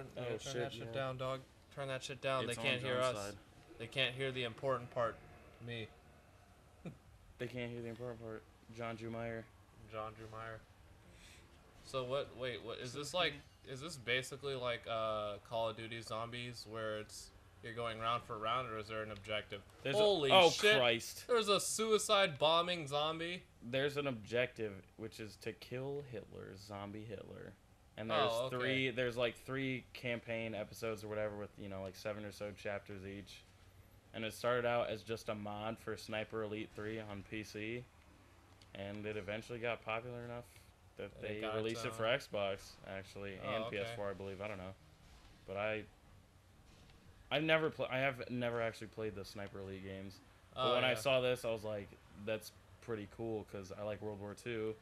turn shit, that shit down, dog. Turn that shit down. It's They can't on hear John's us. side. They can't hear the important part. Me, They can't hear the important part. John Jumeyer. John Drew Meyer. So what? Wait, what is this like? Is this basically like Call of Duty Zombies, where you're going round for round, or is there an objective? Holy shit! Christ! There's a suicide bombing zombie. There's an objective, which is to kill Hitler, zombie Hitler. And there's there's like 3 campaign episodes or whatever with, like 7 or so chapters each. And it started out as just a mod for Sniper Elite 3 on PC. And it eventually got popular enough that they released it for Xbox, actually, and PS4, I believe. I don't know. But I have never actually played the Sniper Elite games. But when I saw this, I was like, that's pretty cool, because I like World War II.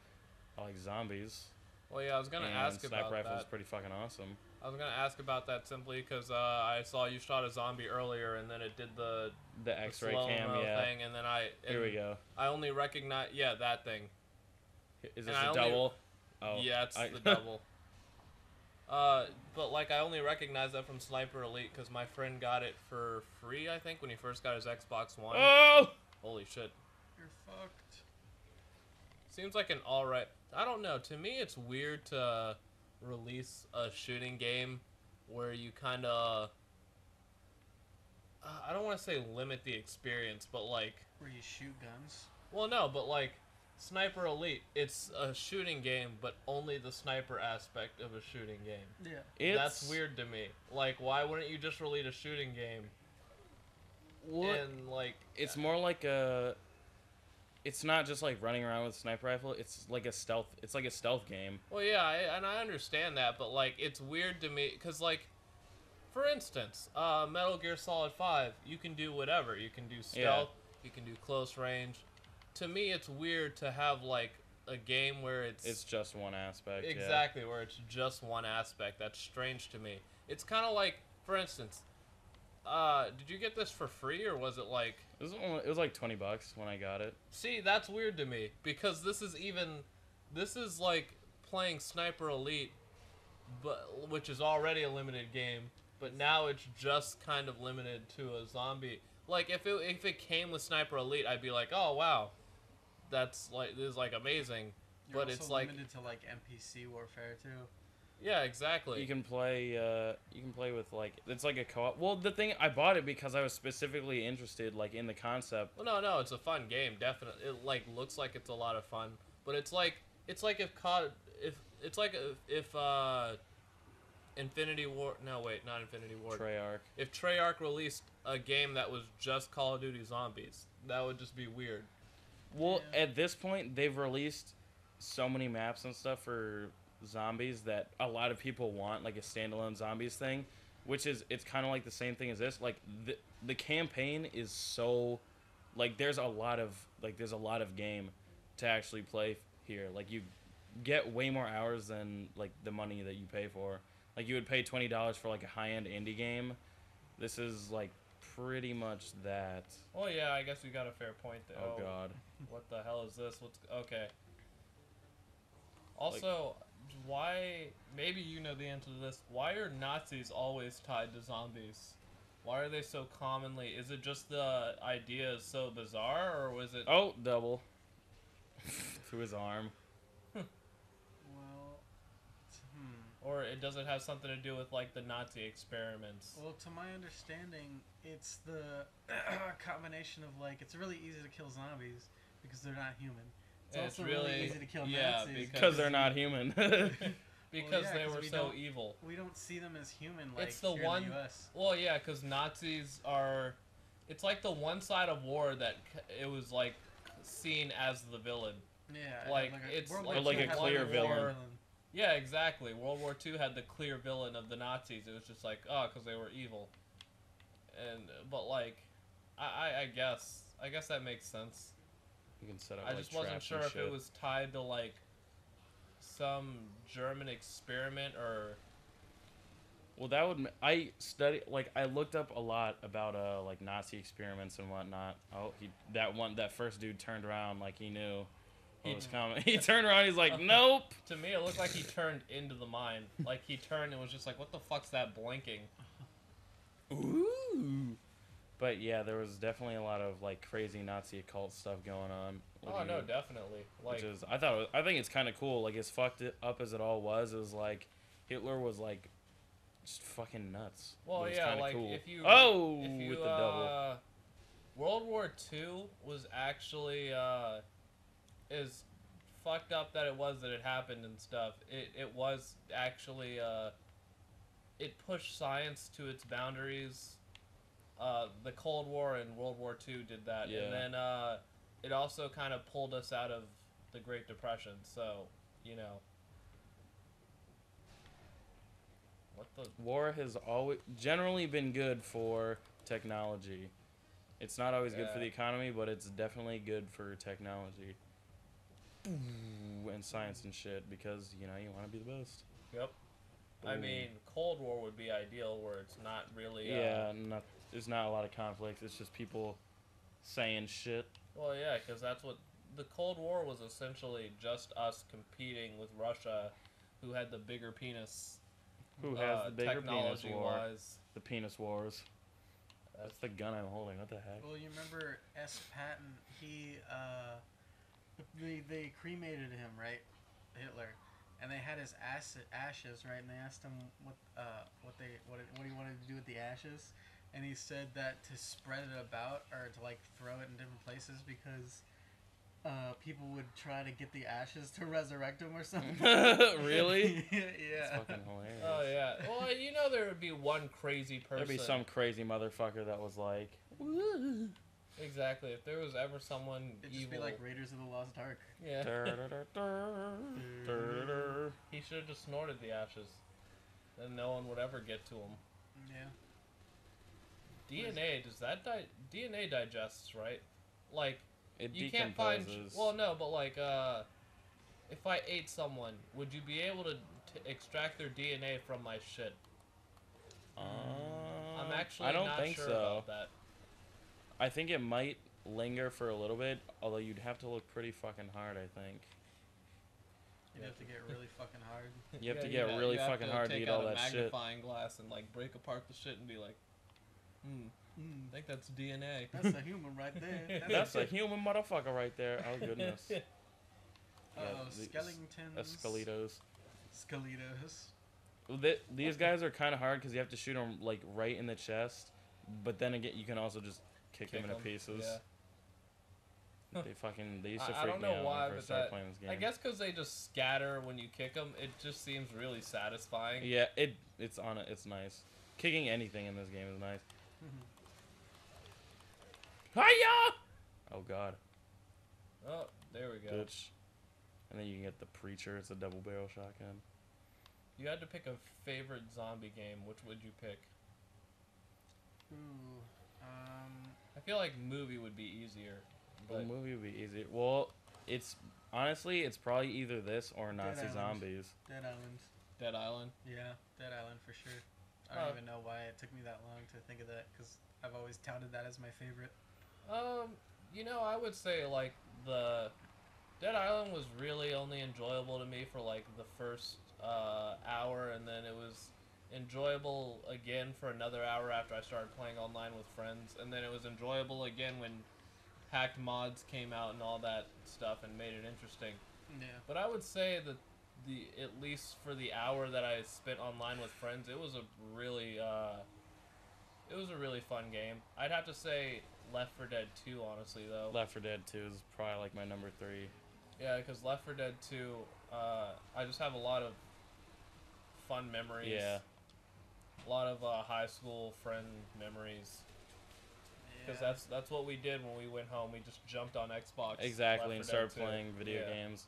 I like zombies. Well, yeah, I was gonna ask about that. Sniper rifle is pretty fucking awesome. I was gonna ask about that simply because I saw you shot a zombie earlier, and then it did the X-ray cam, thing, and then here we go. I only recognize that thing. Is this a double? Oh, yeah, it's the double. But like I only recognize that from Sniper Elite because my friend got it for free, I think, when he first got his Xbox One. Oh! Holy shit! You're fucked. Seems like an alright. I don't know. To me, it's weird to release a shooting game where you kind of I don't want to say limit the experience, but like where you shoot guns. Well, no, but like Sniper Elite, it's a shooting game, but only the sniper aspect of a shooting game. Yeah, that's weird to me. Like, why wouldn't you just release a shooting game? What? And like, it's more like a. It's not just like running around with a sniper rifle. It's like a stealth. It's like a stealth game. Well, yeah, and I understand that, but like, it's weird to me because, like, for instance, Metal Gear Solid 5, you can do whatever. You can do stealth. You can do close range. To me, it's weird to have like a game where it's just one aspect. Exactly, where it's just one aspect. That's strange to me. It's kind of like, for instance, did you get this for free or was it like? It was like $20 when I got it. See, that's weird to me because this is like playing Sniper Elite, which is already a limited game, but now it's just kind of limited to a zombie. Like if it came with Sniper Elite, I'd be like, oh wow, this is like amazing. You're but also it's like limited to like NPC warfare too. Yeah, exactly. You can play with like it's like a co-op. Well, the thing I bought it because I was specifically interested like in the concept. Well, no, it's a fun game, definitely. It like looks like it's a lot of fun, but it's like if Infinity War. No, wait, not Infinity War. Treyarch. If Treyarch released a game that was just Call of Duty Zombies, that would just be weird. Well, at this point, they've released so many maps and stuff for zombies that a lot of people want, like a standalone zombies thing, which is it's kind of like the same thing as this. Like the campaign is so, like there's a lot of game to actually play here. Like you get way more hours than like the money that you pay for. Like you would pay $20 for like a high-end indie game. This is like pretty much that. Oh yeah, I guess you got a fair point there. Oh god. What the hell is this? What's okay? Also, why? Maybe you know the answer to this. Why are Nazis always tied to zombies? Why are they so commonly? Is it just the idea is so bizarre, or was it? Oh, double. Through his arm. Or it doesn't have something to do with like the Nazi experiments. Well, to my understanding, it's the combination of like it's really easy to kill zombies because they're not human. It's also really easy to kill Nazis because they're not human. Because they were so evil. We don't see them as human like it's the here one, in the US. Well, yeah, because Nazis are... It's like the one side of war that it was like seen as the villain. Yeah. Like it's like a clear villain. Yeah, exactly. World War II had the clear villain of the Nazis. It was just like, oh, because they were evil. But like, I guess that makes sense. You can set up. I just wasn't sure if it was tied to like some German experiment or. Well, that would I looked up a lot about like Nazi experiments and whatnot. Oh, that first dude turned around like he knew. what was coming. He turned around. He's like, nope. To me, it looked like he turned into the mine. Like he turned and was just like, what the fuck's that blinking? Ooh. But yeah, there was definitely a lot of like crazy Nazi occult stuff going on. Oh no, definitely. Like, which is, I think it's kind of cool. Like as fucked up as it all was, it was like Hitler was like just fucking nuts. Well, yeah, like cool. if you with the double. World War II was actually as fucked up that it happened and stuff. It was actually it pushed science to its boundaries. The Cold War and World War II did that, yeah. And then it also kind of pulled us out of the Great Depression. So, you know, what the war has always generally been good for technology. It's not always good for the economy, but it's definitely good for technology and science and shit because, you know, you want to be the best. Yep. Boom. I mean, Cold War would be ideal where it's not really... there's not a lot of conflict. It's just people saying shit. Well, yeah, because that's what... The Cold War was essentially just us competing with Russia, who had the bigger penis. Who has the bigger penis war? Technology-wise. The penis wars. That's the gun I'm holding. What the heck? Well, you remember S. Patton? He, they cremated him, right? Hitler, and they had his ashes, right? And they asked him what he wanted to do with the ashes, and he said that to spread it about or to like throw it in different places because people would try to get the ashes to resurrect him or something. Really? Yeah. That's fucking hilarious. Oh, yeah. Well, you know there would be one crazy person. There'd be some crazy motherfucker that was like... Woo. Exactly. If there was ever someone It'd evil... just be like Raiders of the Lost Ark. Yeah. He should have just snorted the ashes. Then no one would ever get to him. Yeah. DNA, does that... DNA digests, right? Like... It you decomposes. Can't find... Well, no, but like, if I ate someone, would you be able to extract their DNA from my shit? I'm actually not sure about that. I think it might linger for a little bit, although you'd have to look pretty fucking hard, I think. You'd have to get really fucking hard. You have to get really fucking hard to eat all that shit. Take out a magnifying glass and like break apart the shit and be like, I think that's DNA. That's a human right there. That's a human motherfucker right there. Oh, goodness. Skeletons. Skeletos. Well, these guys are kind of hard because you have to shoot them like right in the chest, but then again, you can also just kick them into pieces. Yeah. They used to freak me out when I first started playing this game. I guess because they just scatter when you kick them, it just seems really satisfying. Yeah, it's nice. Kicking anything in this game is nice. Hiya! Oh god. Oh, there we go. Bitch. And then you can get the Preacher. It's a double barrel shotgun. You had to pick a favorite zombie game. Which would you pick? I feel like movie would be easier. But movie would be easier. Well, it's probably either this or Nazi Zombies. Dead Island. Dead Island? Yeah, Dead Island for sure. I don't even know why it took me that long to think of that because I've always touted that as my favorite. You know, I would say like the Dead Island was really only enjoyable to me for like the first hour, and then it was enjoyable again for another hour after I started playing online with friends, and then it was enjoyable again when hacked mods came out and all that stuff and made it interesting. Yeah. But I would say that at least for the hour that I spent online with friends, it was a really fun game. I'd have to say Left 4 Dead 2, honestly, though. Left 4 Dead 2 is probably like my number 3. Yeah, because Left 4 Dead 2, I just have a lot of fun memories. Yeah. A lot of high school friend memories. Because that's what we did when we went home. We just jumped on Xbox. Exactly, and started playing video games.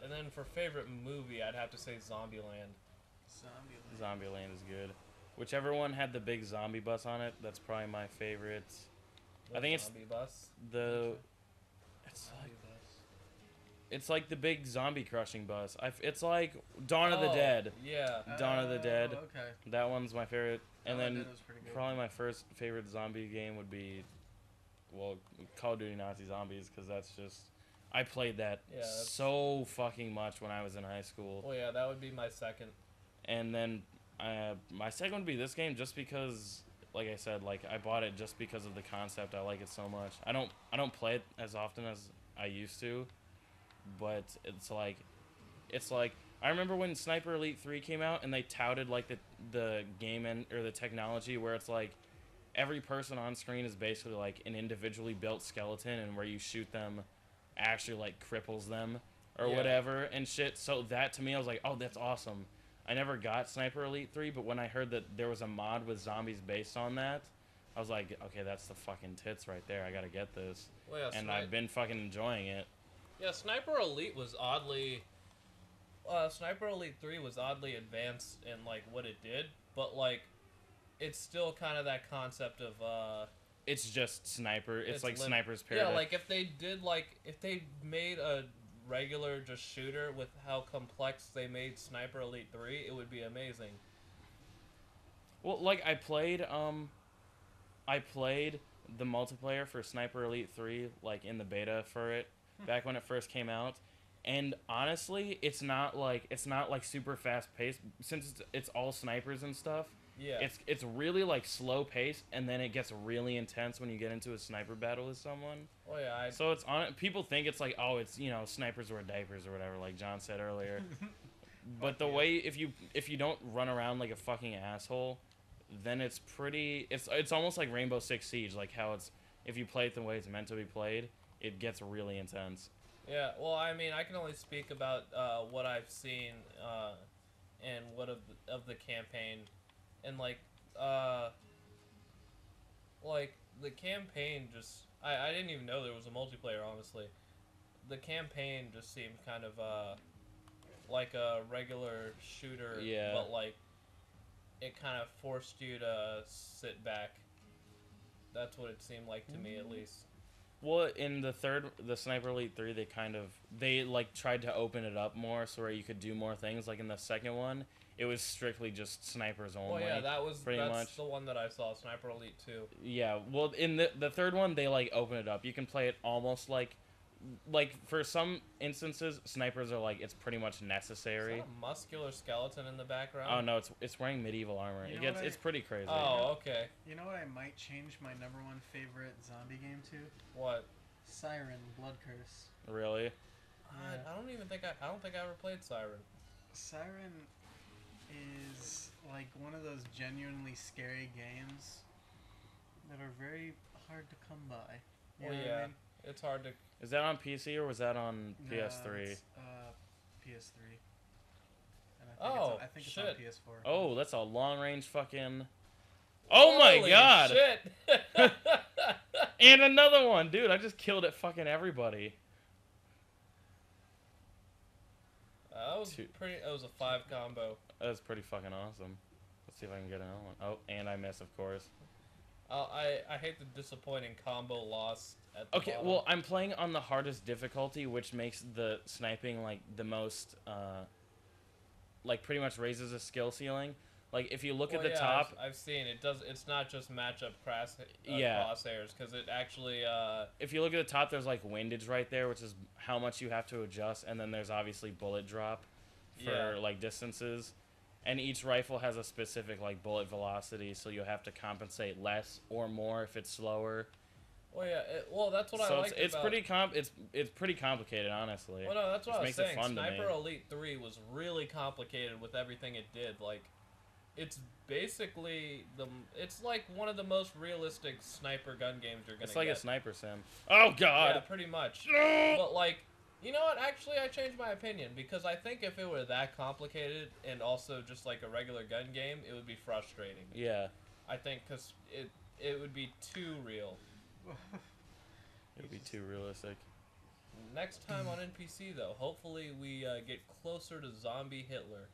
And then for favorite movie, I'd have to say Zombieland. Zombieland is good. Whichever one had the big zombie bus on it, that's probably my favorite. I think it's bus? It's like the big zombie crushing bus. It's like Dawn of the Dead. Yeah. Dawn of the Dead. Okay. That one's my favorite. And then was pretty good. probably my first favorite zombie game would be well, Call of Duty Nazi Zombies, because that's just... I played that Yeah, so fucking much when I was in high school. Well, yeah, that would be my second. And then my second would be this game, just because, like I said, like I bought it just because of the concept. I like it so much. I don't play it as often as I used to, but it's like I remember when Sniper Elite 3 came out and they touted like the game or the technology where it's like every person on screen is basically like an individually built skeleton, and where you shoot them actually like cripples them or whatever and shit. So that to me, I was like, oh, that's awesome. I never got Sniper Elite 3, but when I heard that there was a mod with zombies based on that, I was like, okay, that's the fucking tits right there. I gotta get this. Well, yeah, and I've been fucking enjoying it. Yeah, Sniper Elite was oddly... Sniper Elite 3 was oddly advanced in, like, what it did, but, like, it's still kind of that concept of, It's just Sniper. It's like Sniper's Paradise. Yeah, like, if they made a regular just shooter with how complex they made Sniper Elite 3, it would be amazing. Well, like, I played the multiplayer for Sniper Elite 3, like, in the beta for it, back when it first came out. And honestly, it's not like super fast paced, since it's all snipers and stuff. Yeah. It's really like slow paced, and then it gets really intense when you get into a sniper battle with someone. Oh yeah. So it's on. People think it's like, oh, it's, you know, snipers wear diapers or whatever, like John said earlier. But the way, if you don't run around like a fucking asshole, then it's pretty. It's almost like Rainbow Six Siege, like how it's, if you play it the way it's meant to be played, it gets really intense. Yeah, well, I mean, I can only speak about what I've seen and what of the campaign, and like the campaign just I didn't even know there was a multiplayer. Honestly, the campaign just seemed kind of like a regular shooter, but like it kind of forced you to sit back. That's what it seemed like to me, at least. Well, in the Sniper Elite 3, they like tried to open it up more so where you could do more things. Like in the second one, it was strictly just snipers only. Well, yeah, that's much the one that I saw, Sniper Elite 2. Yeah, well, in the third one, they like open it up. You can play it almost like for some instances, snipers are like, it's pretty much necessary. Is that a muscular skeleton in the background? Oh no, it's wearing medieval armor. It's pretty crazy. Oh, okay. You know what I might change my #1 favorite zombie game to? What? Siren Blood Curse. Really? Yeah. I don't think I ever played Siren. Siren is like one of those genuinely scary games that are very hard to come by. You know what I mean? It's hard to... Is that on PC or was that on PS3? It's, PS3. And I think it's on PS4. Oh, that's a long-range fucking... Oh my god! Shit! And another one! Dude, I just killed it fucking everybody. That was a 5 combo. That was pretty fucking awesome. Let's see if I can get another one. Oh, and I miss, of course. I hate the disappointing combo loss at the bottom. Well, I'm playing on the hardest difficulty, which makes the sniping like the most, like pretty much raises the skill ceiling. Like if you look at the top, I've seen it does. It's not just matchup crosshairs, because it actually. If you look at the top, there's like windage right there, which is how much you have to adjust, and then there's obviously bullet drop for like distances. And each rifle has a specific like bullet velocity, so you'll have to compensate less or more if it's slower. Well, yeah. That's what I like. It's pretty complicated, honestly. Well, no, that's what I was saying. Sniper to Elite 3 was really complicated with everything it did. Like, it's basically it's like one of the most realistic sniper gun games you're gonna get. It's like a sniper sim. Oh god. Yeah, pretty much. But like. You know what? Actually, I changed my opinion, because I think if it were that complicated and also just like a regular gun game, it would be frustrating. Yeah. I think because it would be too real. It would be too realistic. Next time on NPC, though, hopefully we get closer to Zombie Hitler.